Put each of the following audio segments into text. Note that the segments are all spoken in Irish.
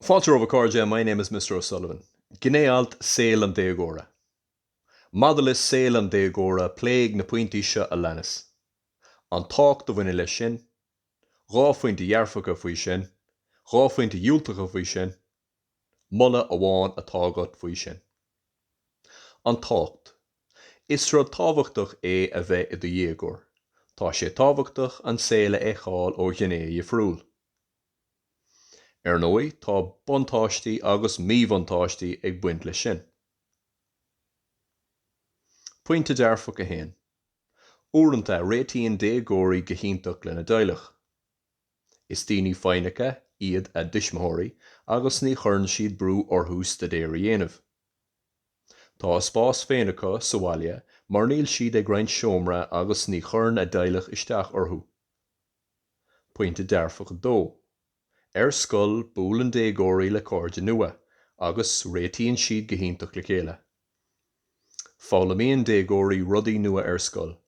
Fáilte over Cordia, my name is Mr. O'Sullivan. Gné-Alt Saol an Déagóra. Madal is Saol an Déagóra pléig na pointí seo a leanas. An tácht do bhaine leis sin, rá faointe dhearfacha faoi sin, rá faointe dhiúltacha faoi sin, mulla amháin atá agat faoi sin. An tácht. Is rud tábhachtach é a bheith I do Déagór. Tá sé tábhachtach an saola éáil ó Gné I friúil. Ar ndóigh tá buntáistí agus míbhuntáistí ag buint le sin. Pointe dearfach a héin. Uaireanta réitíonn déagóirí go hiontach lena dteaghlach. Is daoine fáinneacha iad a dismitheoirí agus ní churn siad brú orthús de déir a dhéanamh. Tá spás féin acu sa bhaile mar níl siad ag roinnt seomra agus ní churn a dteaghlach isteach orthú. Pointe dearfach dó. Ar scoil búil an déagóirí le cóide nua, agus réitíonn siad go hiontach le chéile. Fálamíonn déagóirí rudaí nua ar scoil.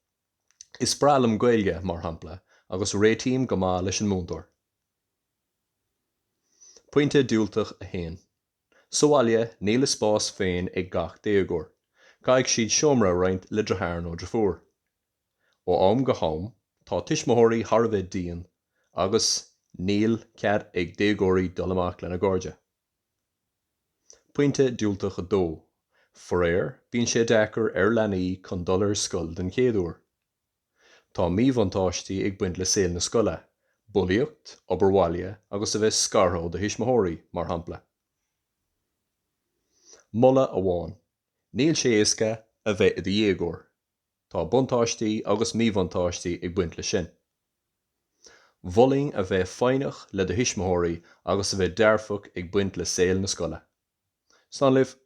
Is brealam Gaeilge mar shampla, agus réitíonn go maith leis an múntóir. Pointe diúltach a héin. Sa bhaile níl is spás féin ag gach déagóir. Caithfidh siad seomra roinnt le drochairn ó drofuair. Ó am go ham, tá tuismitheoirí tharbheith dian, agus níl cead ag déagóirí dul amach lena Gairde. Pointe diúltach a dó. Foréir, bíonn sé deacair ar leanaí chun dul ar scoil den chéadúir. Tá míbhuntáistí ag buint le saol na scoile, bullaíocht, obair bhaile agus a bheith scarthó de thuismitheoirí mar shampla. Mulla amháin. Níl sé éasca a bheith I do Déagór. Tá buntáistí agus míbhuntáistí ag buint le sin. Bhullaing a bheith féinneach le do thuismitheoirí agus a bheith dearfach ag buint le saol na scoile. Slán libh.